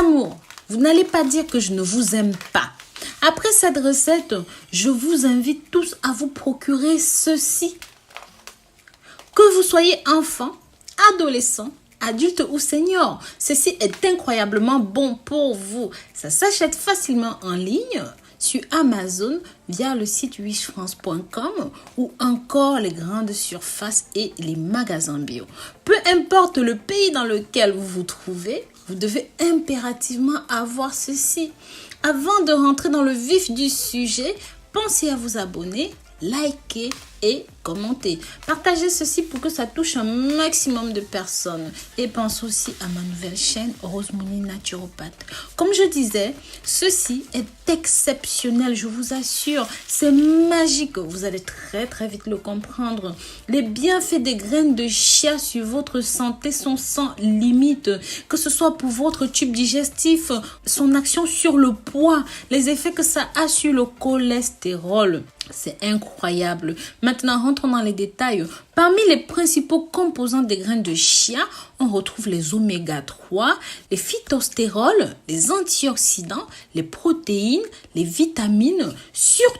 amours, vous n'allez pas dire que je ne vous aime pas. Après cette recette, je vous invite tous à vous procurer ceci. Que vous soyez enfant, adolescent, adulte ou senior, ceci est incroyablement bon pour vous. Ça s'achète facilement en ligne sur Amazon via le site wishfrance.com ou encore les grandes surfaces et les magasins bio. Peu importe le pays dans lequel vous vous trouvez, vous devez impérativement avoir ceci. Avant de rentrer dans le vif du sujet, pensez à vous abonner, liker et commenter. Partagez ceci pour que ça touche un maximum de personnes. Et pense aussi à ma nouvelle chaîne Rosemony Naturopathe. Comme je disais, ceci est exceptionnel, je vous assure. C'est magique. Vous allez très vite le comprendre. Les bienfaits des graines de chia sur votre santé sont sans limite. Que ce soit pour votre tube digestif, son action sur le poids, les effets que ça a sur le cholestérol. C'est incroyable. Maintenant, rentrons dans les détails. Parmi les principaux composants des graines de chia, on retrouve les oméga 3, les phytostérols, les antioxydants, les protéines, les vitamines, surtout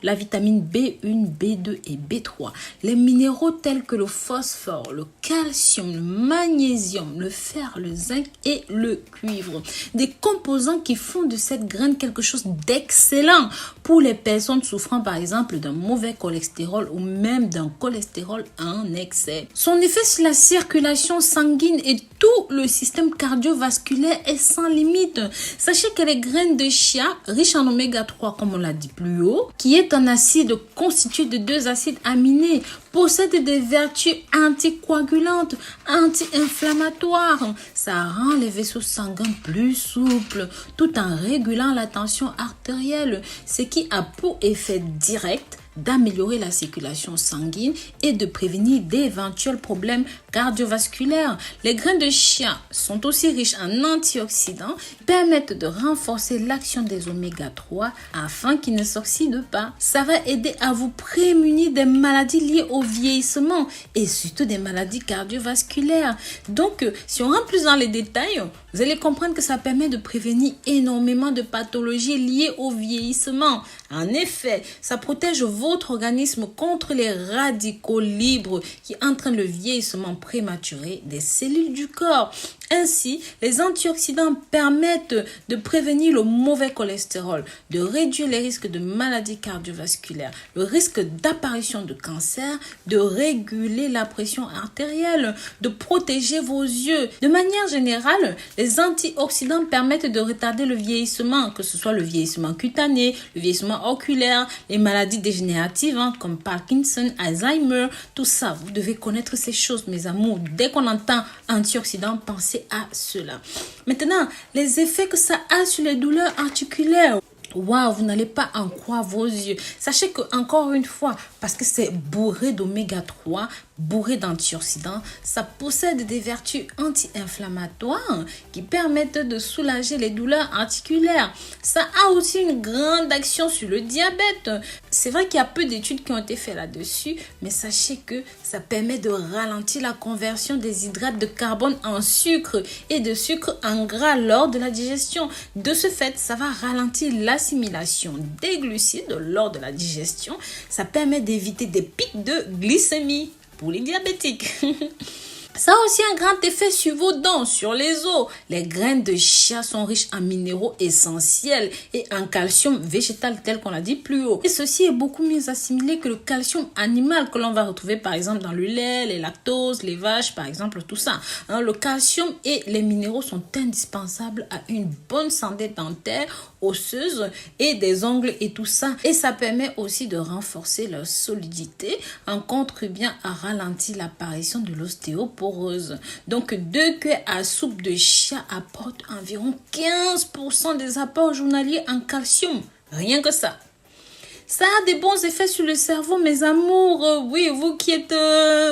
la vitamine B1, B2 et B3, les minéraux tels que le phosphore, le calcium, le magnésium, le fer, le zinc et le cuivre. Des composants qui font de cette graine quelque chose d'excellent pour les personnes souffrant par exemple d'un mauvais cholestérol ou même d'un cholestérol en excès. Son effet sur la circulation sanguine et tout le système cardiovasculaire est sans limite. Sachez que les graines de chia, riches en oméga 3 comme on l'a dit plus haut, qui est un acide constitué de 2 acides aminés, possède des vertus anticoagulantes, anti-inflammatoires. Ça rend les vaisseaux sanguins plus souples tout en régulant la tension artérielle, ce qui a pour effet direct d'améliorer la circulation sanguine et de prévenir d'éventuels problèmes cardiovasculaires. Les graines de chia sont aussi riches en antioxydants, permettent de renforcer l'action des oméga 3 afin qu'ils ne s'oxydent pas. Ça va aider à vous prémunir des maladies liées au vieillissement et surtout des maladies cardiovasculaires. Donc, si on rentre plus dans les détails, vous allez comprendre que ça permet de prévenir énormément de pathologies liées au vieillissement. En effet, ça protège votre organisme contre les radicaux libres qui entraînent le vieillissement prématuré des cellules du corps. Ainsi, les antioxydants permettent de prévenir le mauvais cholestérol, de réduire les risques de maladies cardiovasculaires, le risque d'apparition de cancer, de réguler la pression artérielle, de protéger vos yeux. De manière générale, les antioxydants permettent de retarder le vieillissement, que ce soit le vieillissement cutané, le vieillissement oculaire, les maladies dégénératives comme Parkinson, Alzheimer, tout ça. Vous devez connaître ces choses, mes amours. Dès qu'on entend antioxydants, pensez à cela. Maintenant, les effets que ça a sur les douleurs articulaires. Waouh, vous n'allez pas en croire vos yeux. Sachez que, encore une fois, parce que c'est bourré d'oméga 3, bourré d'antioxydants, ça possède des vertus anti-inflammatoires qui permettent de soulager les douleurs articulaires. Ça a aussi une grande action sur le diabète. C'est vrai qu'il y a peu d'études qui ont été faites là-dessus, mais sachez que ça permet de ralentir la conversion des hydrates de carbone en sucre et de sucre en gras lors de la digestion. De ce fait, ça va ralentir l'assimilation des glucides lors de la digestion. Ça permet d'éviter des pics de glycémie pour les diabétiques. Ça a aussi un grand effet sur vos dents, sur les os. Les graines de chia sont riches en minéraux essentiels et en calcium végétal tel qu'on l'a dit plus haut. Et ceci est beaucoup mieux assimilé que le calcium animal que l'on va retrouver par exemple dans le lait, les lactoses, les vaches par exemple, tout ça. Le calcium et les minéraux sont indispensables à une bonne santé dentaire, osseuse et des ongles et tout ça. Et ça permet aussi de renforcer leur solidité en contribuant à ralentir l'apparition de l'ostéoporose. Donc, 2 cuillères à soupe de chia apportent environ 15% des apports journaliers en calcium. Rien que ça. Ça a des bons effets sur le cerveau, mes amours. Oui, vous qui êtes,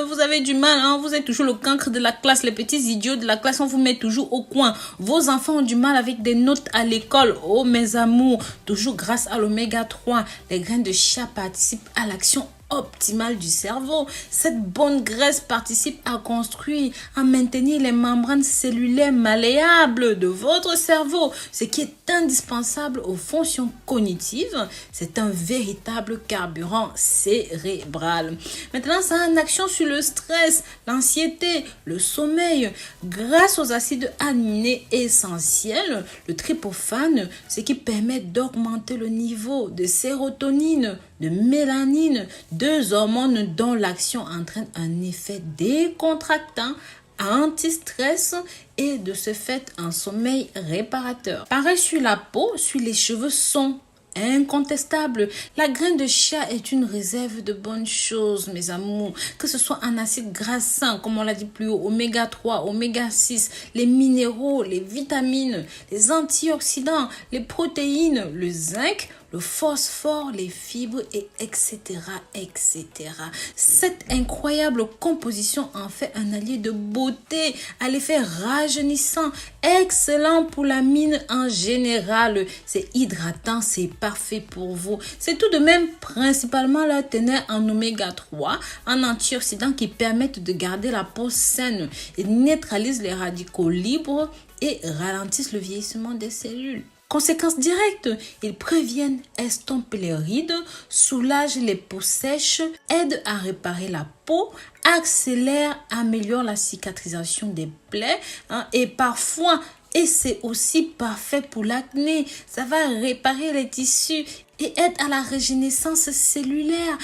vous avez du mal, vous êtes toujours le cancre de la classe, les petits idiots de la classe, on vous met toujours au coin. Vos enfants ont du mal avec des notes à l'école. Oh, mes amours, toujours grâce à l'oméga 3, les graines de chia participent à l'action optimale du cerveau. Cette bonne graisse participe à construire, à maintenir les membranes cellulaires malléables de votre cerveau, ce qui est indispensable aux fonctions cognitives. C'est un véritable carburant cérébral. Maintenant, ça a une action sur le stress, l'anxiété, le sommeil. Grâce aux acides aminés essentiels, le tryptophane, ce qui permet d'augmenter le niveau de sérotonine, de mélanine, deux hormones dont l'action entraîne un effet décontractant, anti-stress et de ce fait un sommeil réparateur. Pareil sur la peau, sur les cheveux sont incontestable. La graine de chia est une réserve de bonnes choses, mes amours. Que ce soit un acide gras sain, comme on l'a dit plus haut, oméga 3, oméga 6, les minéraux, les vitamines, les antioxydants, les protéines, le zinc, le phosphore, les fibres, et etc., etc. Cette incroyable composition en fait un allié de beauté à l'effet rajeunissant, excellent pour la mine en général. C'est hydratant, c'est parfait pour vous. C'est tout de même principalement la teneur en oméga 3, en antioxydants qui permettent de garder la peau saine et neutralisent les radicaux libres et ralentissent le vieillissement des cellules. Conséquences directes, ils préviennent, estompent les rides, soulagent les peaux sèches, aident à réparer la peau, accélèrent, améliorent la cicatrisation des plaies et parfois, et c'est aussi parfait pour l'acné, ça va réparer les tissus et aide à la régénérescence cellulaire.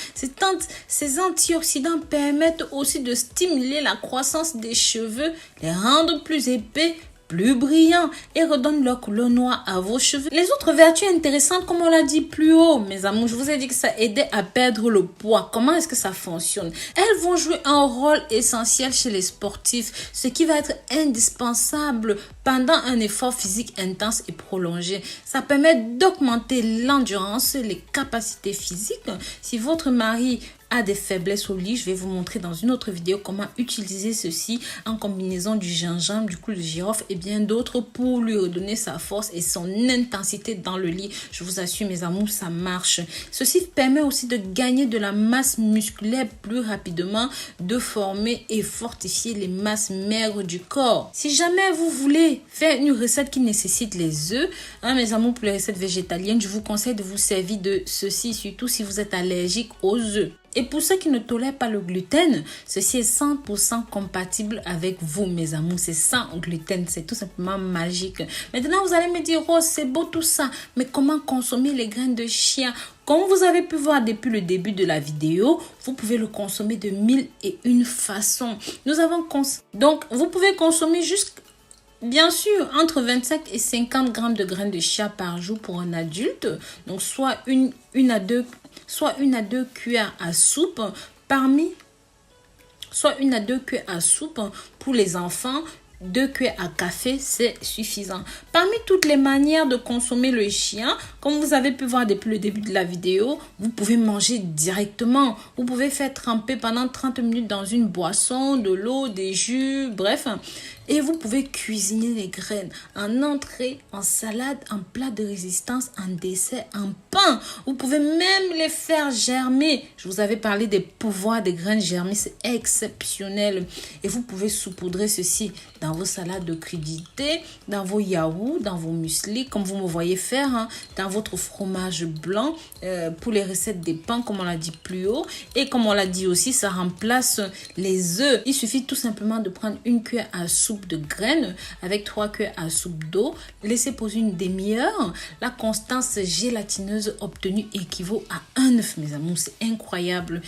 Ces antioxydants permettent aussi de stimuler la croissance des cheveux, les rendre plus épais, plus brillants et redonnent leur couleur noire à vos cheveux. Les autres vertus intéressantes, comme on l'a dit plus haut, mes amours, je vous ai dit que ça aidait à perdre le poids. Comment est-ce que ça fonctionne? Elles vont jouer un rôle essentiel chez les sportifs, ce qui va être indispensable pendant un effort physique intense et prolongé. Ça permet d'augmenter l'endurance, les capacités physiques. Si votre mari a des faiblesses au lit, je vais vous montrer dans une autre vidéo comment utiliser ceci en combinaison du gingembre, du clou de girofle et bien d'autres pour lui redonner sa force et son intensité dans le lit. Je vous assure, mes amours, ça marche. Ceci permet aussi de gagner de la masse musculaire plus rapidement, de former et fortifier les masses maigres du corps. Si jamais vous voulez faire une recette qui nécessite les œufs, mes amours, pour les recettes végétaliennes, je vous conseille de vous servir de ceci, surtout si vous êtes allergique aux œufs. Et pour ceux qui ne tolèrent pas le gluten, ceci est 100% compatible avec vous, mes amours. C'est sans gluten, c'est tout simplement magique. Maintenant, vous allez me dire, oh, c'est beau tout ça, mais comment consommer les graines de chia? Comme vous avez pu voir depuis le début de la vidéo, vous pouvez le consommer de 1001 façons. Donc, vous pouvez consommer bien sûr, entre 25 et 50 grammes de graines de chia par jour pour un adulte. Donc, soit une à deux cuillères à soupe soit 1 à 2 cuillères à soupe pour les enfants. 2 cuillères à café, c'est suffisant. Parmi toutes les manières de consommer le chia, comme vous avez pu voir depuis le début de la vidéo, vous pouvez manger directement. Vous pouvez faire tremper pendant 30 minutes dans une boisson, de l'eau, des jus, bref. Et vous pouvez cuisiner les graines en entrée, en salade, en plat de résistance, en dessert, en pain. Vous pouvez même les faire germer. Je vous avais parlé des pouvoirs des graines germées, c'est exceptionnel. Et vous pouvez saupoudrer ceci dans vos salades de crudités, dans vos yaourts, dans vos muesli, comme vous me voyez faire, dans votre fromage blanc, pour les recettes des pains, comme on l'a dit plus haut. Et comme on l'a dit aussi, ça remplace les œufs. Il suffit tout simplement de prendre 1 cuillère à soupe de graines avec 3 cuillères à soupe d'eau. Laissez poser une demi-heure. La constance gélatineuse obtenue équivaut à un œuf, mes amours. C'est incroyable.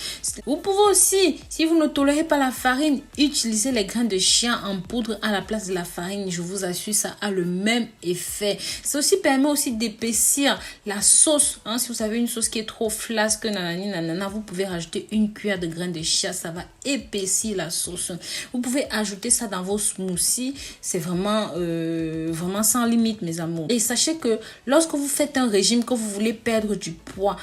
Vous pouvez aussi, si vous ne tolérez pas la farine, utiliser les graines de chia en poudre à la place de la farine. Je vous assure, ça a le même effet. Ça aussi permet aussi d'épaissir la sauce. Si vous avez une sauce qui est trop flasque, nanana, vous pouvez rajouter 1 cuillère de graines de chia. Ça va épaissir la sauce. Vous pouvez ajouter ça dans vos smoothies. C'est vraiment sans limite, mes amours. Et sachez que lorsque vous faites un régime, que vous voulez perdre du poids,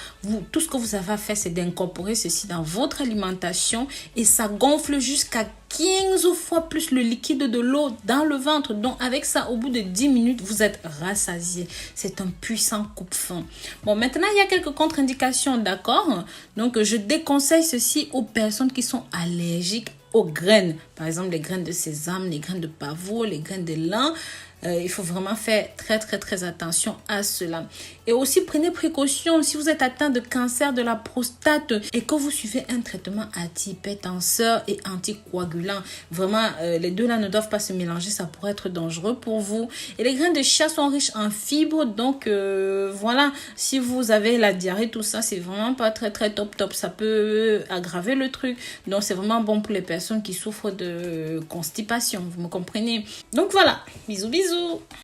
tout ce que vous avez à faire, c'est d'incorporer ceci dans votre alimentation et ça gonfle jusqu'à 15 fois plus le liquide de l'eau dans le ventre. Donc, avec ça, au bout de 10 minutes, vous êtes rassasié. C'est un puissant coupe-faim. Bon, maintenant, il y a quelques contre-indications, d'accord? Donc, je déconseille ceci aux personnes qui sont allergiques aux graines. Par exemple, les graines de sésame, les graines de pavot, les graines de lin. Il faut vraiment faire très attention à cela. Et aussi, prenez précaution si vous êtes atteint de cancer de la prostate et que vous suivez un traitement antihypertenseur et anticoagulant. Vraiment, les deux là ne doivent pas se mélanger, ça pourrait être dangereux pour vous. Et les graines de chia sont riches en fibres, donc voilà, si vous avez la diarrhée, tout ça, c'est vraiment pas très top. Ça peut aggraver le truc. Donc, c'est vraiment bon pour les personnes qui souffrent de constipation, vous me comprenez? Donc voilà, bisous.